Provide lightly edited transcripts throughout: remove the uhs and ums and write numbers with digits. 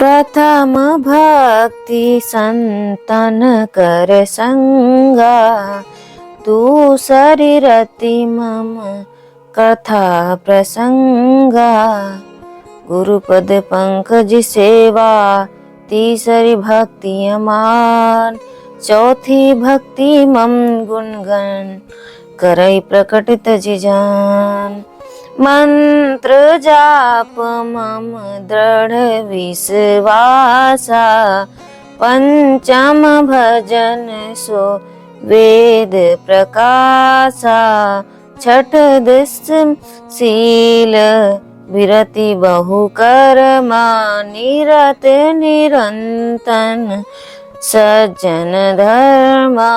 प्रथम भक्ति संतन कर संगा, दूसरी रति मम कथा प्रसंगा। गुरुपद पंकज सेवा, तीसरी भक्ति अमान, चौथी भक्ति मम गुणगण करई प्रकट तज जान। मंत्र जाप मम दृढ़ विश्वासा, पंचम भजन सो वेद प्रकाशा। छठ दशम शील विरति बहु कर्मा, निरत निरंतन सज्जन धर्मा।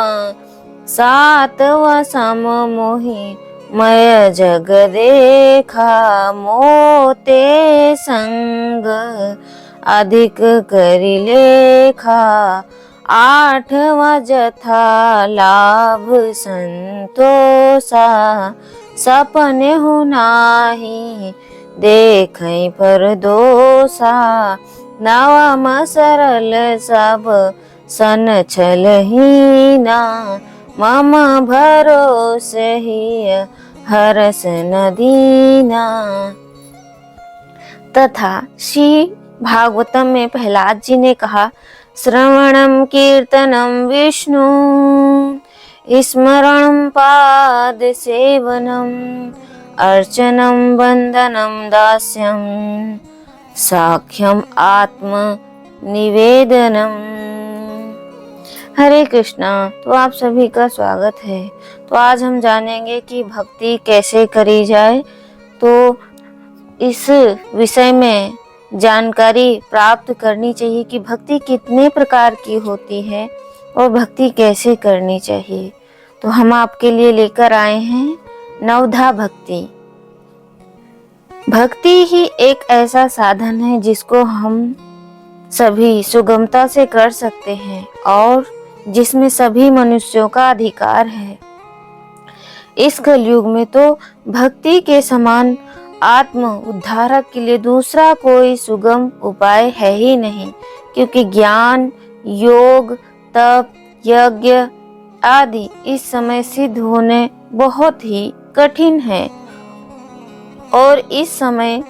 सातवा सम मोहि मय जग देखा, मोते संग अधिक करि लेखा। आठवां जथा लाभ संतोषा, सपने हु नाही देखै पर दोषा। नवम सरल सब सन छलहीना, मम भरोसे ही हरस न दीना। तथा श्री भागवतम में प्रहलाद जी ने कहा, श्रवणम कीर्तनम विष्णु, स्मरणम पाद सेवनम, अर्चनम वंदनम दास्यम, साख्यम आत्म निवेदनम। हरे कृष्णा। तो आप सभी का स्वागत है। तो आज हम जानेंगे कि भक्ति कैसे करी जाए। तो इस विषय में जानकारी प्राप्त करनी चाहिए कि भक्ति कितने प्रकार की होती है और भक्ति कैसे करनी चाहिए। तो हम आपके लिए लेकर आए हैं नवधा भक्ति। भक्ति ही एक ऐसा साधन है जिसको हम सभी सुगमता से कर सकते हैं और जिसमें सभी मनुष्यों का अधिकार है। इस कलयुग में तो भक्ति के समान आत्म उद्धारक के लिए दूसरा कोई सुगम उपाय है ही नहीं, क्योंकि ज्ञान, योग, तप, यज्ञ आदि इस समय सिद्ध होने बहुत ही कठिन है और इस समय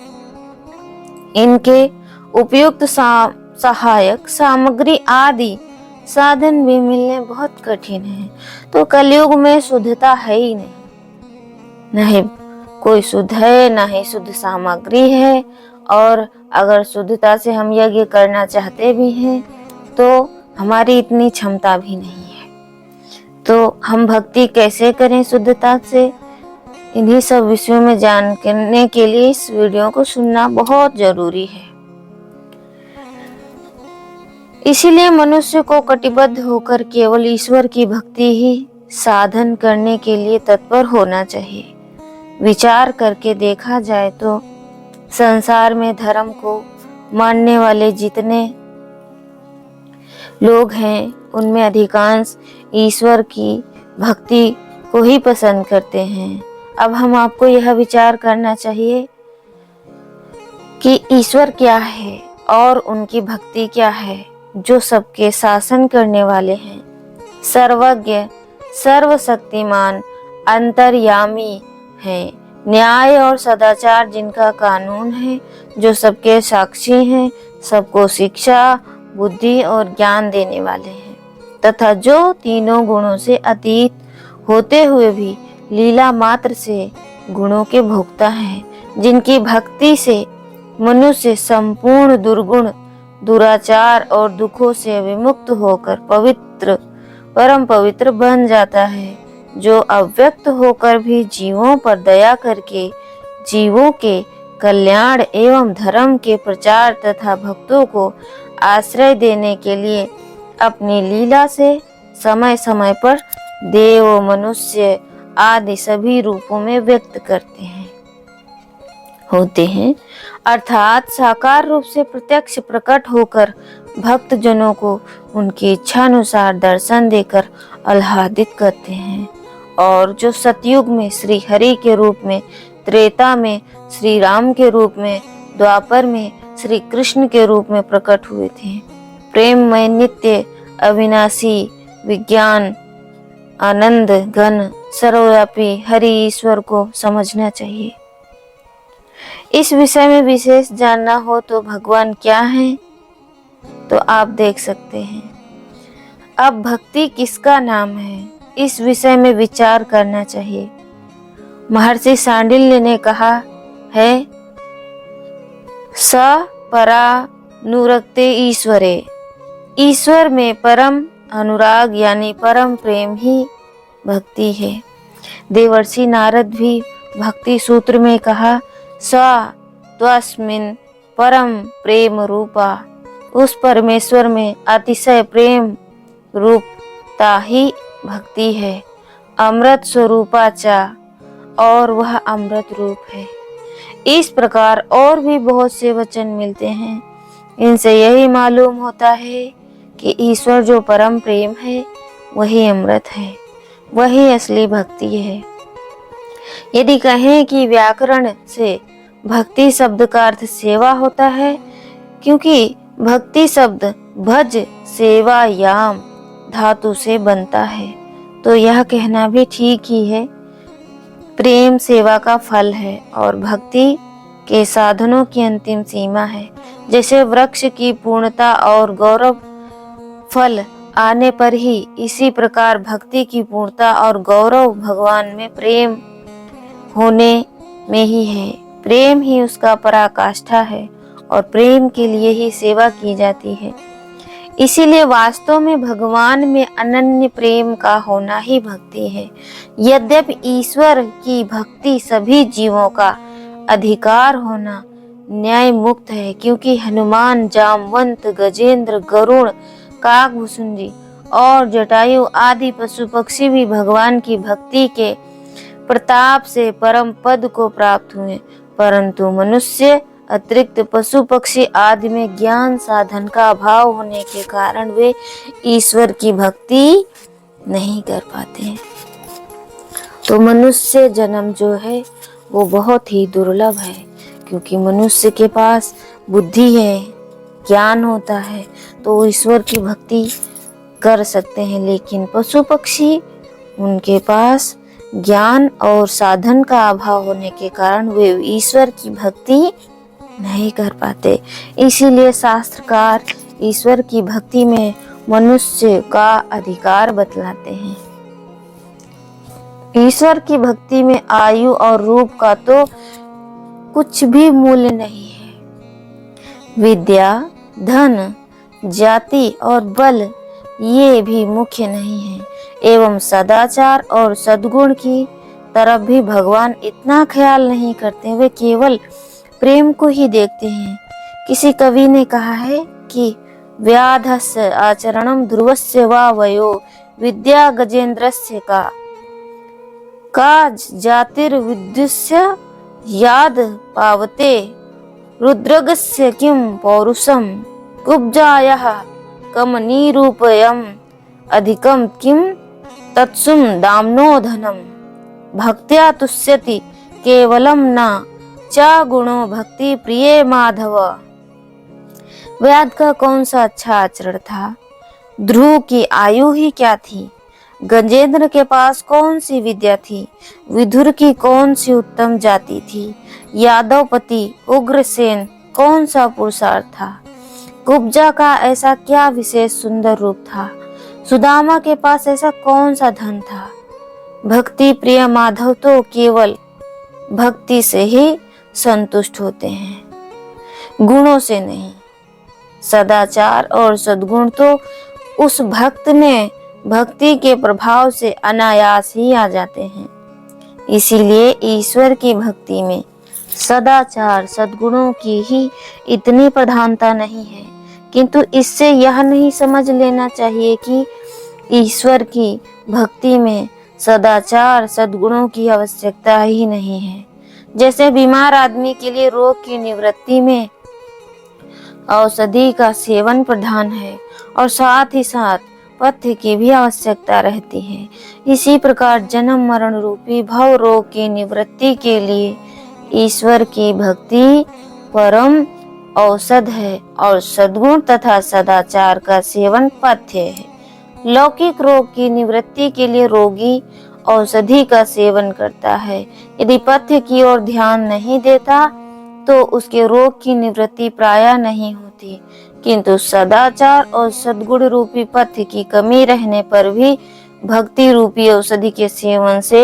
इनके उपयुक्त सहायक सामग्री आदि साधन भी मिलने बहुत कठिन है। तो कलयुग में शुद्धता है ही नहीं कोई शुद्ध है, ना ही शुद्ध सामग्री है। और अगर शुद्धता से हम यज्ञ करना चाहते भी हैं तो हमारी इतनी क्षमता भी नहीं है। तो हम भक्ति कैसे करें शुद्धता से, इन्हीं सब विषयों में जानने के लिए इस वीडियो को सुनना बहुत जरूरी है। इसीलिए मनुष्य को कटिबद्ध होकर केवल ईश्वर की भक्ति ही साधन करने के लिए तत्पर होना चाहिए। विचार करके देखा जाए तो संसार में धर्म को मानने वाले जितने लोग हैं उनमें अधिकांश ईश्वर की भक्ति को ही पसंद करते हैं। अब हम आपको यह विचार करना चाहिए कि ईश्वर क्या है और उनकी भक्ति क्या है, जो सबके शासन करने वाले हैं, सर्वज्ञ, सर्वशक्तिमान, अंतर्यामी हैं, न्याय और सदाचार जिनका कानून है, जो सबके साक्षी हैं, सबको शिक्षा, बुद्धि और ज्ञान देने वाले हैं, तथा जो तीनों गुणों से अतीत होते हुए भी लीला मात्र से गुणों के भोक्ता हैं, जिनकी भक्ति से मनुष्य संपूर्ण दुर्गुण, दुराचार और दुखों से विमुक्त होकर पवित्र, परम पवित्र बन जाता है, जो अव्यक्त होकर भी जीवों पर दया करके जीवों के कल्याण एवं धर्म के प्रचार तथा भक्तों को आश्रय देने के लिए अपनी लीला से समय समय पर देव, मनुष्य आदि सभी रूपों में व्यक्त करते हैं होते हैं, अर्थात साकार रूप से प्रत्यक्ष प्रकट होकर भक्त जनों को उनकी इच्छा अनुसार दर्शन देकर आह्लादित करते हैं। और जो सतयुग में श्री हरि के रूप में, त्रेता में श्री राम के रूप में, द्वापर में श्री कृष्ण के रूप में प्रकट हुए थे। प्रेममय, नित्य, अविनाशी, विज्ञान, आनंद घन, सर्वव्यापी हरि ईश्वर को समझना चाहिए। इस विषय में विशेष जानना हो तो भगवान क्या है तो आप देख सकते हैं। अब भक्ति किसका नाम है, इस विषय में विचार करना चाहिए। महर्षि सांडिल्य ने कहा है, स परानुरक्ते ईश्वरे, ईश्वर में परम अनुराग यानी परम प्रेम ही भक्ति है। देवर्षि नारद भी भक्ति सूत्र में कहा, स त्वस्मिन् परम प्रेम रूपा, उस परमेश्वर में अतिशय प्रेम रूपता ही भक्ति है। अमृत स्वरूपा चा, और वह अमृत रूप है। इस प्रकार और भी बहुत से वचन मिलते हैं। इनसे यही मालूम होता है कि ईश्वर जो परम प्रेम है वही अमृत है, वही असली भक्ति है। यदि कहें कि व्याकरण से भक्ति शब्द का अर्थ सेवा होता है, क्योंकि भक्ति शब्द भज सेवा याम धातु से बनता है, तो यह कहना भी ठीक ही है। प्रेम सेवा का फल है और भक्ति के साधनों की अंतिम सीमा है। जैसे वृक्ष की पूर्णता और गौरव फल आने पर ही, इसी प्रकार भक्ति की पूर्णता और गौरव भगवान में प्रेम होने में ही है। प्रेम ही उसका पराकाष्ठा है और प्रेम के लिए ही सेवा की जाती है। इसीलिए वास्तव में भगवान में अनन्य प्रेम का होना ही भक्ति है। यद्यपि ईश्वर की भक्ति सभी जीवों का अधिकार होना न्याय मुक्त है, क्योंकि हनुमान, जामवंत, गजेंद्र, गरुड़, काकभूषुंडी और जटायु आदि पशु पक्षी भी भगवान की भक्ति के प्रताप से परम पद को प्राप्त हुए, परंतु मनुष्य अतिरिक्त पशु पक्षी आदि में ज्ञान साधन का अभाव होने के कारण वे ईश्वर की भक्ति नहीं कर पाते। तो मनुष्य जन्म जो है वो बहुत ही दुर्लभ है, क्योंकि मनुष्य के पास बुद्धि है, ज्ञान होता है, तो ईश्वर की भक्ति कर सकते हैं। लेकिन पशु पक्षी, उनके पास ज्ञान और साधन का अभाव होने के कारण वे ईश्वर की भक्ति नहीं कर पाते। इसीलिए शास्त्रकार ईश्वर की भक्ति में मनुष्य का अधिकार बतलाते हैं। ईश्वर की भक्ति में आयु और रूप का तो कुछ भी मूल्य नहीं है। विद्या, धन, जाति और बल ये भी मुख्य नहीं है। एवं सदाचार और सद्गुण की तरफ भी भगवान इतना ख्याल नहीं करते, वे केवल प्रेम को ही देखते हैं। किसी कवि ने कहा है कि व्याधस्य आचरणम ध्रुवस्य वा वयो विद्या गजेंद्रस्य का जातिर्विद्युस्य याद पावते रुद्रगस्य किम पौरुषम कुब्जायः कमनीरूपयम् अधिकम किम तत्सुम दाम्नो धनम भक्त्या तुष्यति केवलम न चा गुणो भक्ति प्रिय माधव। व्याध का कौन सा अच्छा आचरण था? ध्रुव की आयु ही क्या थी? गजेंद्र के पास कौन सी विद्या थी? विदुर की कौन सी उत्तम जाति थी? यादवपति उग्रसेन कौन सा पुरुषार्थ था? कुब्जा का ऐसा क्या विशेष सुंदर रूप था? सुदामा के पास ऐसा कौन सा धन था? भक्ति प्रिय माधव तो केवल भक्ति से ही संतुष्ट होते हैं, गुणों से नहीं। सदाचार और सद्गुण तो उस भक्त में भक्ति के प्रभाव से अनायास ही आ जाते हैं। इसीलिए ईश्वर की भक्ति में सदाचार सद्गुणों की ही इतनी प्रधानता नहीं है, किंतु इससे यह नहीं समझ लेना चाहिए कि ईश्वर की भक्ति में सदाचार सद्गुणों की आवश्यकता ही नहीं है। जैसे बीमार आदमी के लिए रोग की निवृत्ति में औषधि का सेवन प्रधान है और साथ ही साथ पथ्य की भी आवश्यकता रहती है, इसी प्रकार जन्म मरण रूपी भव रोग की निवृत्ति के लिए ईश्वर की भक्ति परम औषध है और सद्गुण तथा सदाचार का सेवन पथ्य है। लौकिक रोग की निवृत्ति के लिए रोगी औषधि का सेवन करता है। यदि पथ्य की ओर ध्यान नहीं देता तो उसके रोग की निवृत्ति प्रायः नहीं होती, किंतु सदाचार और सद्गुण रूपी पथ्य की कमी रहने पर भी भक्ति रूपी औषधि के सेवन से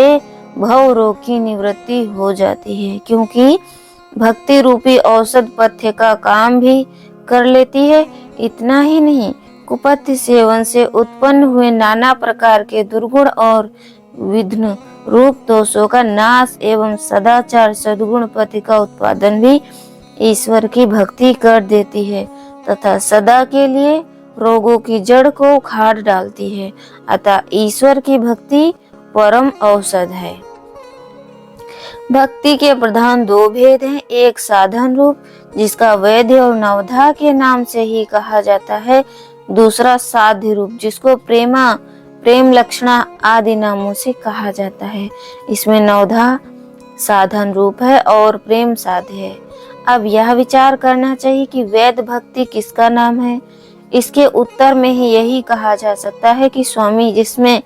भव रोग की निवृत्ति हो जाती है, क्योंकि भक्ति रूपी औषध पथ्य का काम भी कर लेती है। इतना ही नहीं, कुपथ्य सेवन से उत्पन्न हुए नाना प्रकार के दुर्गुण और विघ्न रूप दोषों का नाश एवं सदाचार सद्गुण पथ्य का उत्पादन भी ईश्वर की भक्ति कर देती है तथा सदा के लिए रोगों की जड़ को उखाड़ डालती है। अतः ईश्वर की भक्ति परम औषध है। भक्ति के प्रधान दो भेद हैं, एक साधन रूप जिसका वैद्य और नवधा के नाम से ही कहा जाता है, दूसरा साध्य रूप जिसको प्रेम लक्षणा आदि नामों से कहा जाता है। इसमें नवधा साधन रूप है और प्रेम साध्य है। अब यह विचार करना चाहिए कि वैद्य भक्ति किसका नाम है। इसके उत्तर में ही यही कहा जा सकता है कि स्वामी जिसमें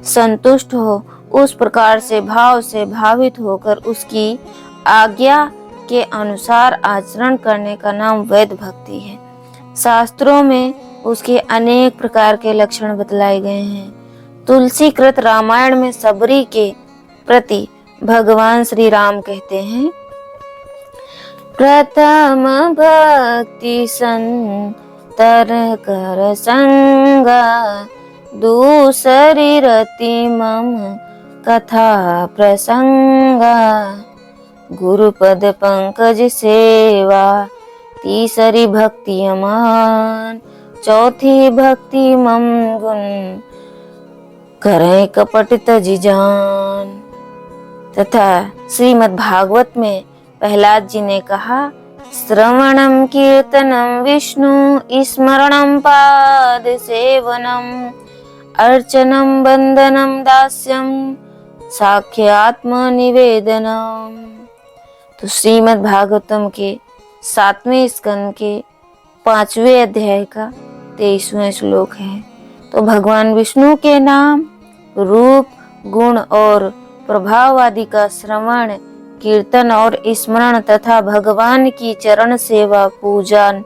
संतुष्ट हो उस प्रकार से भाव से भावित होकर उसकी आज्ञा के अनुसार आचरण करने का नाम वैद्य भक्ति है। शास्त्रों में उसके अनेक प्रकार के लक्षण बतलाए गए हैं। तुलसी कृत रामायण में सबरी के प्रति भगवान श्री राम कहते हैं, प्रथम भक्ति संतर कर संगा, दूसरी रति मम कथा प्रसंगा, गुरुपद पंकज सेवा, तीसरी भक्ति अमान, चौथी भक्ति मम गुण करें कपट तज जान। तथा श्रीमद् भागवत में प्रहलाद जी ने कहा, श्रवणम कीर्तनम विष्णु स्मरणम पाद सेवनम, अर्चनम बंदनम दास्यम, साख्यात्म निवेदनम। तो श्रीमद् भागवतम के 7वें स्कंद के 5वें अध्याय का 23वां श्लोक है। तो भगवान विष्णु के नाम, रूप, गुण और प्रभाव आदि का श्रवण, कीर्तन और स्मरण तथा भगवान की चरण सेवा, पूजन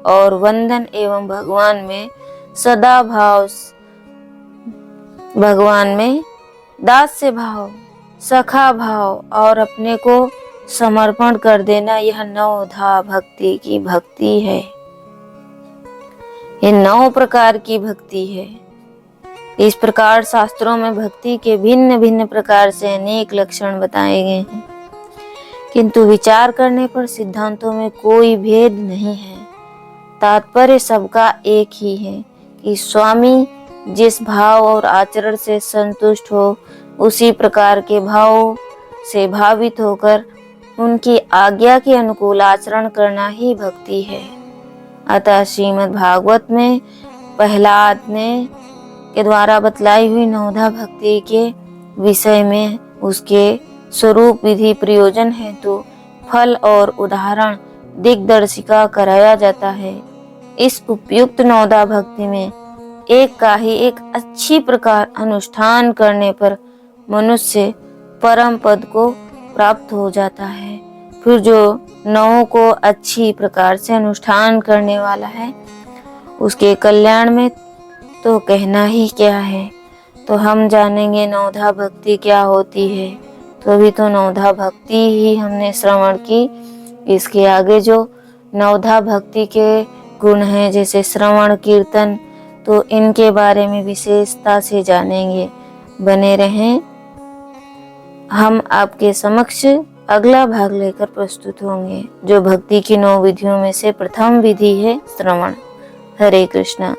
और वंदन एवं भगवान में सदा भाव, भगवान में दास्य भाव, सखा भाव और अपने को समर्पण कर देना, यह नवधा भक्ति की भक्ति है। ये 9 प्रकार की भक्ति है। इस प्रकार शास्त्रों में भक्ति के भिन्न भिन्न प्रकार से अनेक लक्षण बताए गए हैं, किंतु विचार करने पर सिद्धांतों में कोई भेद नहीं है। तात्पर्य सबका एक ही है कि स्वामी जिस भाव और आचरण से संतुष्ट हो उसी प्रकार के भाव से भावित होकर उनकी आज्ञा के अनुकूल आचरण करना ही भक्ति है। अतः श्रीमद् भागवत में प्रहलाद ने के द्वारा बतलाई हुई नवधा भक्ति के विषय में उसके स्वरूप, विधि, प्रयोजन हेतु फल और उदाहरण दिग्दर्शिका कराया जाता है। इस उपयुक्त नवधा भक्ति में एक का ही एक अच्छी प्रकार अनुष्ठान करने पर मनुष्य परम पद को प्राप्त हो जाता है। फिर जो 9 को अच्छी प्रकार से अनुष्ठान करने वाला है उसके कल्याण में तो कहना ही क्या है। तो हम जानेंगे नवधा भक्ति क्या होती है। तो अभी तो नवधा भक्ति ही हमने श्रवण की। इसके आगे जो नवधा भक्ति के गुण हैं जैसे श्रवण, कीर्तन, तो इनके बारे में विशेषता से जानेंगे। बने रहें, हम आपके समक्ष अगला भाग लेकर प्रस्तुत होंगे, जो भक्ति की 9 विधियों में से प्रथम विधि है श्रवण। हरे कृष्णा।